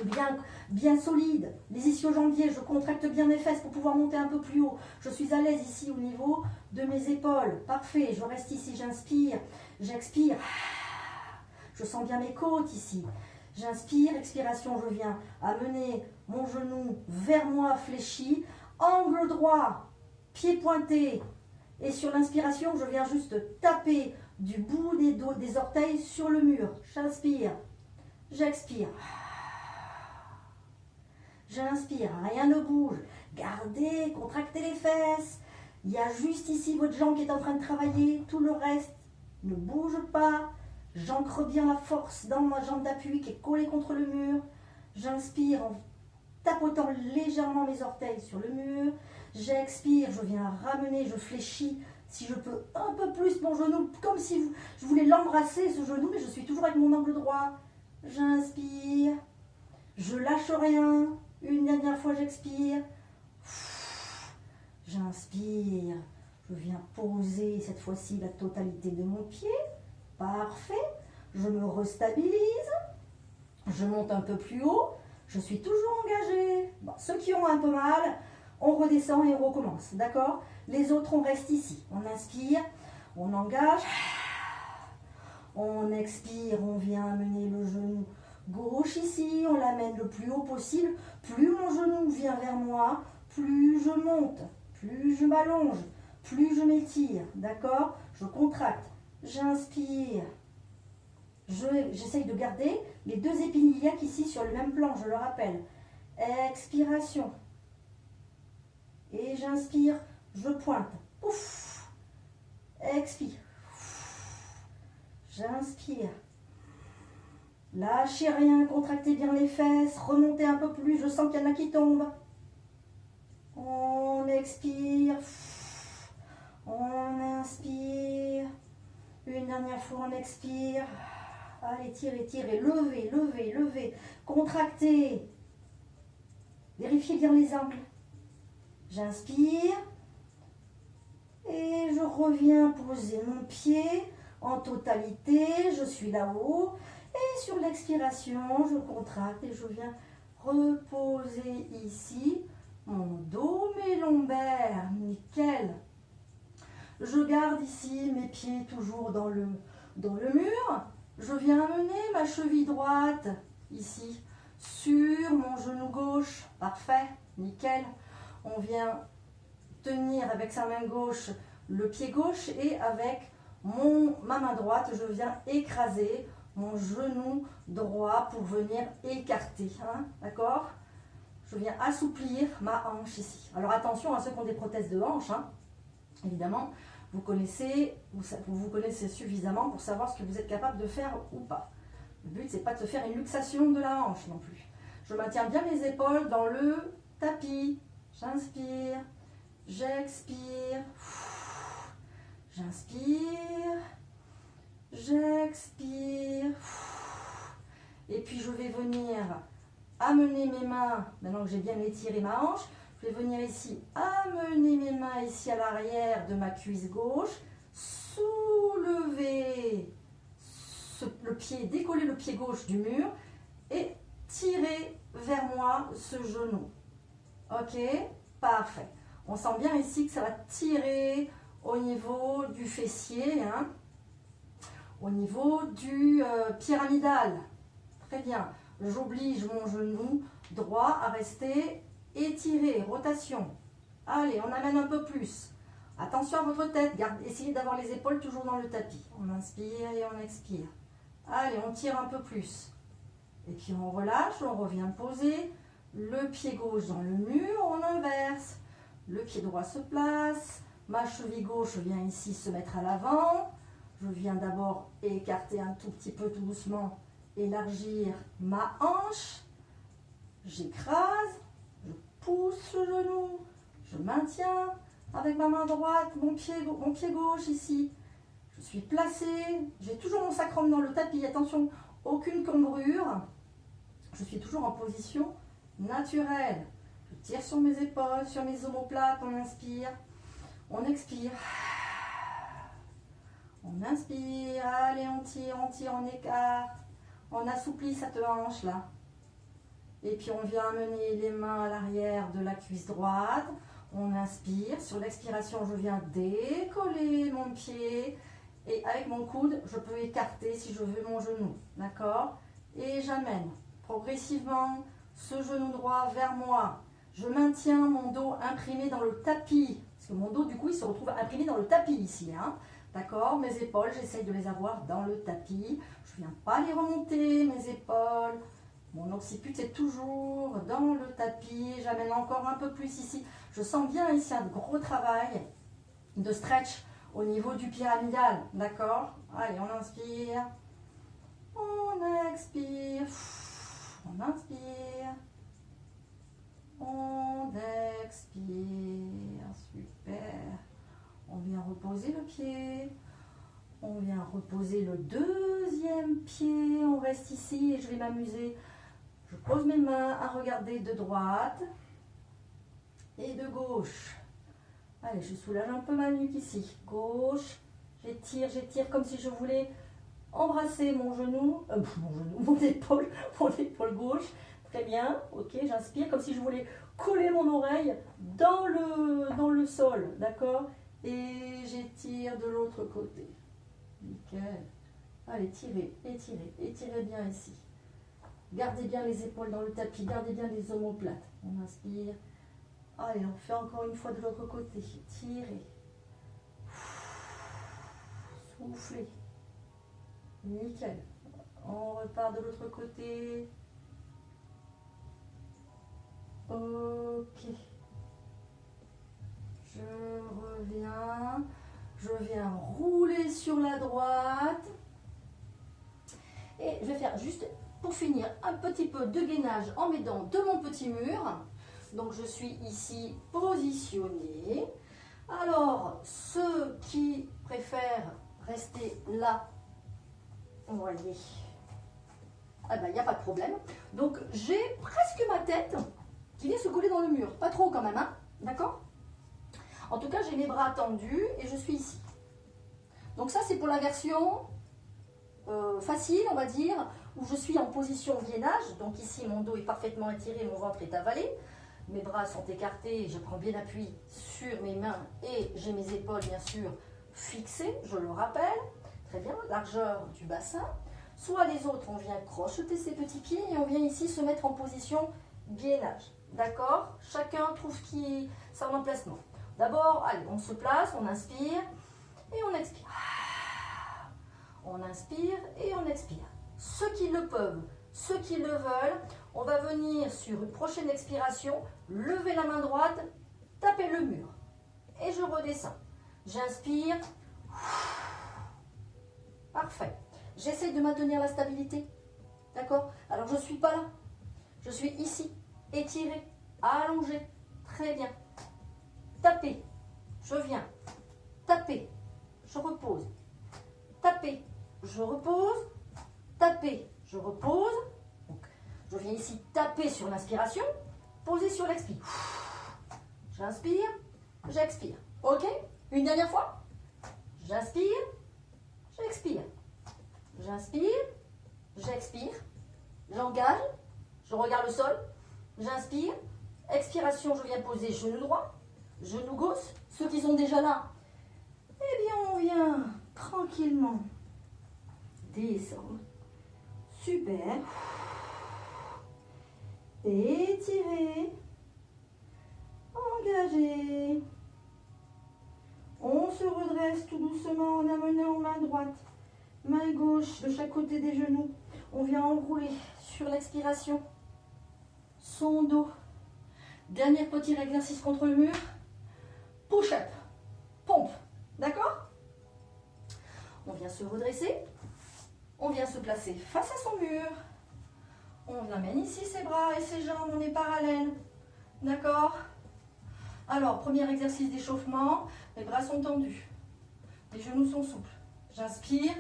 bien solides. Les ischio-jambiers, je contracte bien mes fesses pour pouvoir monter un peu plus haut. Je suis à l'aise ici au niveau de mes épaules. Parfait, je reste ici, j'inspire, j'expire. Je sens bien mes côtes ici. J'inspire, expiration, je viens amener mon genou vers moi fléchi. Angle droit, pied pointé. Et sur l'inspiration, je viens juste taper du bout des orteils sur le mur. J'inspire, j'expire. J'inspire, rien ne bouge. Gardez, contractez les fesses. Il y a juste ici votre jambe qui est en train de travailler. Tout le reste ne bouge pas. J'ancre bien la force dans ma jambe d'appui qui est collée contre le mur. J'inspire en tapotant légèrement mes orteils sur le mur. J'expire, je viens ramener, je fléchis. Si je peux un peu plus mon genou, comme si je voulais l'embrasser ce genou, mais je suis toujours avec mon angle droit. J'inspire, je lâche rien. Une dernière fois, j'expire. J'inspire, je viens poser cette fois-ci la totalité de mon pied. Parfait. Je me restabilise. Je monte un peu plus haut. Je suis toujours engagée. Bon, ceux qui ont un peu mal, on redescend et on recommence. D'accord? Les autres, on reste ici. On inspire, on engage. On expire, on vient amener le genou gauche ici. On l'amène le plus haut possible. Plus mon genou vient vers moi, plus je monte, plus je m'allonge, plus je m'étire. D'accord? Je contracte. J'inspire. J'essaye de garder les deux épines iliaques ici sur le même plan, je le rappelle. Expiration. Et j'inspire, je pointe. Ouf. Expire. J'inspire. Lâchez rien, contractez bien les fesses, remontez un peu plus, je sens qu'il y en a qui tombent. On expire. On inspire. Une dernière fois, on expire. Allez, tirez, tirez, levez, levez, levez. Contractez. Vérifiez bien les angles. J'inspire. Et je reviens poser mon pied en totalité. Je suis là-haut. Et sur l'expiration, je contracte et je viens reposer ici mon dos, mes lombaires. Nickel. Je garde ici mes pieds toujours dans le mur. Je viens amener ma cheville droite ici sur mon genou gauche. Parfait, nickel. On vient tenir avec sa main gauche le pied gauche et avec ma main droite, je viens écraser mon genou droit pour venir écarter. Hein, d'accord? Je viens assouplir ma hanche ici. Alors attention à ceux qui ont des prothèses de hanche, hein, évidemment. Vous connaissez suffisamment pour savoir ce que vous êtes capable de faire ou pas. Le but, c'est pas de se faire une luxation de la hanche non plus. Je maintiens bien mes épaules dans le tapis. J'inspire, j'expire, j'inspire, j'expire. Et puis je vais venir amener mes mains, maintenant que j'ai bien étiré ma hanche, je vais venir ici, amener mes mains ici à l'arrière de ma cuisse gauche, soulever le pied, décoller le pied gauche du mur et tirer vers moi ce genou. Ok, parfait. On sent bien ici que ça va tirer au niveau du fessier, hein, au niveau du pyramidal. Très bien. J'oblige mon genou droit à rester étiré, rotation. Allez, on amène un peu plus. Attention à votre tête, essayez d'avoir les épaules toujours dans le tapis. On inspire et on expire. Allez, on tire un peu plus. Et puis on relâche, on revient poser le pied gauche dans le mur, on inverse. Le pied droit se place, ma cheville gauche vient ici se mettre à l'avant. Je viens d'abord écarter un tout petit peu tout doucement, élargir ma hanche. J'écrase, je pousse le genou, je maintiens avec ma main droite mon pied gauche ici. Je suis placée, j'ai toujours mon sacrum dans le tapis, attention, aucune cambrure. Je suis toujours en position naturelle. Je tire sur mes épaules, sur mes omoplates, on inspire, on expire. On inspire, allez, on tire, on écarte. On assouplit cette hanche là. Et puis on vient amener les mains à l'arrière de la cuisse droite. On inspire. Sur l'expiration, je viens décoller mon pied. Et avec mon coude, je peux écarter si je veux mon genou. D'accord? Et j'amène progressivement ce genou droit vers moi. Je maintiens mon dos imprimé dans le tapis. Parce que mon dos, du coup, il se retrouve imprimé dans le tapis ici. Hein? D'accord? Mes épaules, j'essaye de les avoir dans le tapis. Je ne viens pas les remonter, mes épaules. Mon occiput est toujours dans le tapis. J'amène encore un peu plus ici. Je sens bien ici un gros travail de stretch au niveau du pyramidal. D'accord? Allez, on inspire. On expire. On inspire. On expire. Super. On vient reposer le pied. On vient reposer le deuxième pied. On reste ici et je vais m'amuser. Je pose mes mains à regarder de droite et de gauche. Allez, je soulage un peu ma nuque ici. Gauche. J'étire comme si je voulais embrasser mon genou, mon épaule gauche. Très bien. Ok, j'inspire comme si je voulais coller mon oreille dans le sol. D'accord? Et j'étire de l'autre côté. Nickel. Allez, étirez bien ici. Gardez bien les épaules dans le tapis, gardez bien les omoplates. On inspire. Allez, on fait encore une fois de l'autre côté. Tirez. Soufflez. Nickel. On repart de l'autre côté. Ok. Je viens rouler sur la droite. Et je vais faire juste, pour finir, un petit peu de gainage en m'aidant de mon petit mur. Donc je suis ici positionnée. Alors, ceux qui préfèrent rester là, voyez, ah ben, il n'y a pas de problème. Donc j'ai presque ma tête qui vient se coller dans le mur. Pas trop quand même, hein, d'accord? En tout cas, j'ai mes bras tendus et je suis ici. Donc ça, c'est pour la version facile, on va dire, où je suis en position gainage. Donc ici, mon dos est parfaitement étiré, mon ventre est avalé. Mes bras sont écartés, je prends bien appui sur mes mains et j'ai mes épaules, bien sûr, fixées, je le rappelle. Très bien, largeur du bassin. Soit les autres, on vient crocheter ses petits pieds et on vient ici se mettre en position gainage. D'accord? Chacun trouve son emplacement. D'abord, allez, on se place, on inspire et on expire. On inspire et on expire. Ceux qui le peuvent, ceux qui le veulent, on va venir sur une prochaine expiration, lever la main droite, taper le mur. Et je redescends. J'inspire. Parfait. J'essaie de maintenir la stabilité. D'accord? Alors je ne suis pas là. Je suis ici, étiré, allongé. Très bien. Taper, je viens, taper, je repose, taper, je repose, taper, je repose. Donc, je viens ici taper sur l'inspiration, poser sur l'expire. J'inspire, j'expire. Ok? Une dernière fois. J'inspire, j'expire. J'inspire, j'expire. J'engage, je regarde le sol. J'inspire, expiration, je viens poser genou droit. Genou gauche, ceux qui sont déjà là, eh bien on vient tranquillement descendre. Super. étirez, engagez. On se redresse tout doucement en amenant main droite, main gauche de chaque côté des genoux. On vient enrouler sur l'expiration son dos. Dernier petit exercice contre le mur. Push-up, pompe, d'accord? On vient se redresser. On vient se placer face à son mur. On amène ici ses bras et ses jambes, on est parallèle. D'accord? Alors, premier exercice d'échauffement, les bras sont tendus. Les genoux sont souples. J'inspire.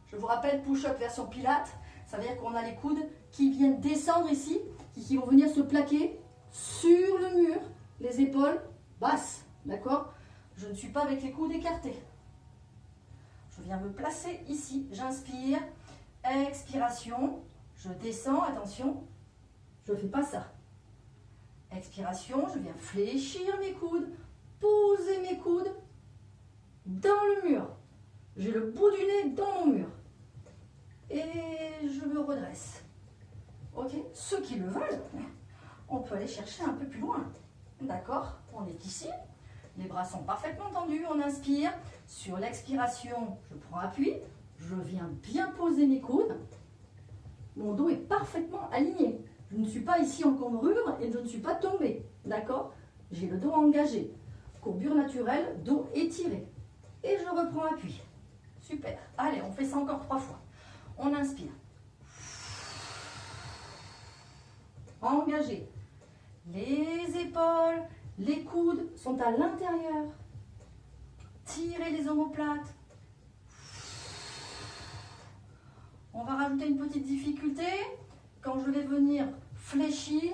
Je vous rappelle, push-up version pilates. Ça veut dire qu'on a les coudes qui viennent descendre ici, qui vont venir se plaquer sur le mur. Les épaules basses. D'accord? Je ne suis pas avec les coudes écartés. Je viens me placer ici. J'inspire. Expiration. Je descends. Attention. Je ne fais pas ça. Expiration. Je viens fléchir mes coudes. Poser mes coudes dans le mur. J'ai le bout du nez dans mon mur. Et je me redresse. Ok? Ceux qui le veulent, on peut aller chercher un peu plus loin. D'accord? On est ici. Les bras sont parfaitement tendus. On inspire. Sur l'expiration, je prends appui. Je viens bien poser mes coudes. Mon dos est parfaitement aligné. Je ne suis pas ici en cambrure et je ne suis pas tombée. D'accord? J'ai le dos engagé. Courbure naturelle, dos étiré. Et je reprends appui. Super. Allez, on fait ça encore 3 fois. On inspire. Engagé. Les épaules, les coudes sont à l'intérieur. Tirez les omoplates. On va rajouter une petite difficulté. Quand je vais venir fléchir,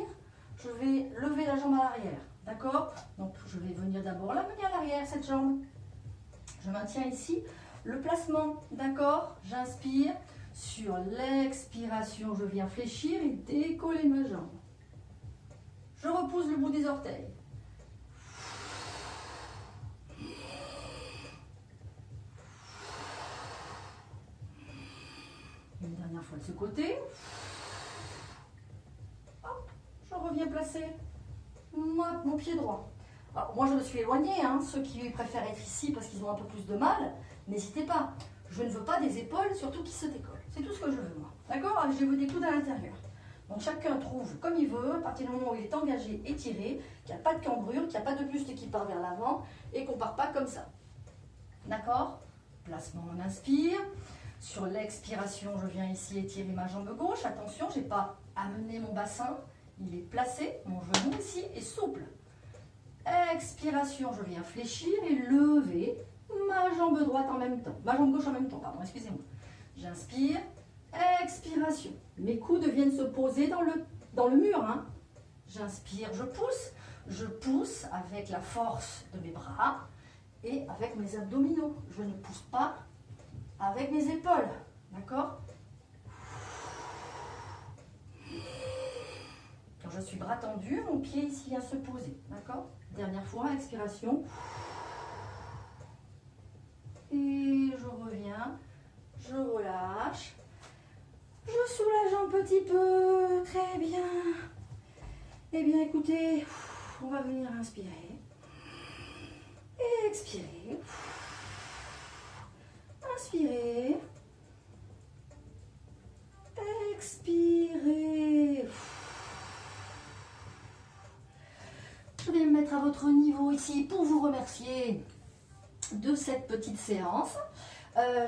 je vais lever la jambe à l'arrière. D'accord? Donc je vais venir d'abord l'amener à l'arrière, cette jambe. Je maintiens ici le placement. D'accord? J'inspire. Sur l'expiration, je viens fléchir et décoller ma jambe. Je repousse le bout des orteils. Une dernière fois de ce côté. Hop, je reviens placer mon pied droit. Alors, moi, je me suis éloignée. Ceux qui préfèrent être ici parce qu'ils ont un peu plus de mal, n'hésitez pas. Je ne veux pas des épaules, surtout qui se décollent. C'est tout ce que je veux, moi. D'accord? Je veux des coudes à l'intérieur. Donc, chacun trouve comme il veut, à partir du moment où il est engagé, étiré, qu'il n'y a pas de cambrure, qu'il n'y a pas de buste qui part vers l'avant et qu'on ne part pas comme ça. D'accord? Placement, on inspire. Sur l'expiration, je viens ici étirer ma jambe gauche. Attention, je n'ai pas amené mon bassin. Il est placé. Mon genou ici est souple. Expiration, je viens fléchir et lever ma jambe droite en même temps. Ma jambe gauche en même temps, pardon, excusez-moi. J'inspire. Expiration. Mes coudes viennent se poser dans le mur. J'inspire, je pousse avec la force de mes bras et avec mes abdominaux. Je ne pousse pas avec mes épaules. D'accord? Quand je suis bras tendu, mon pied ici vient se poser. D'accord? Dernière fois, expiration. Et je reviens, je relâche. Je soulage un petit peu. Très bien. Eh bien, écoutez, on va venir inspirer. Et expirer. Inspirez. Expirez. Je vais me mettre à votre niveau ici pour vous remercier de cette petite séance.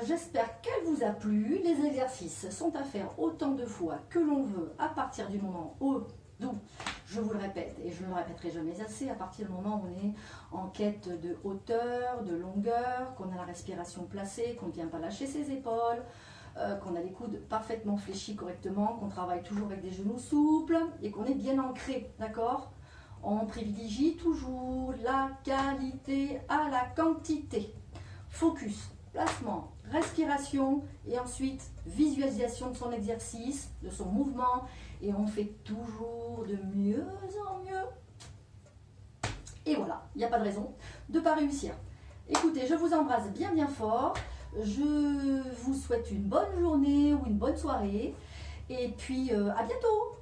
J'espère qu'elle vous a plu. Les exercices sont à faire autant de fois que l'on veut à partir du moment où, je vous le répète et je ne le répéterai jamais assez, à partir du moment où on est en quête de hauteur, de longueur, qu'on a la respiration placée, qu'on ne vient pas lâcher ses épaules, qu'on a les coudes parfaitement fléchis correctement, qu'on travaille toujours avec des genoux souples et qu'on est bien ancré, d'accord? On privilégie toujours la qualité à la quantité. Focus, placement, respiration et ensuite visualisation de son exercice, de son mouvement et on fait toujours de mieux en mieux. Et voilà, il n'y a pas de raison de ne pas réussir. Écoutez, je vous embrasse bien bien fort. Je vous souhaite une bonne journée ou une bonne soirée. Et puis à bientôt.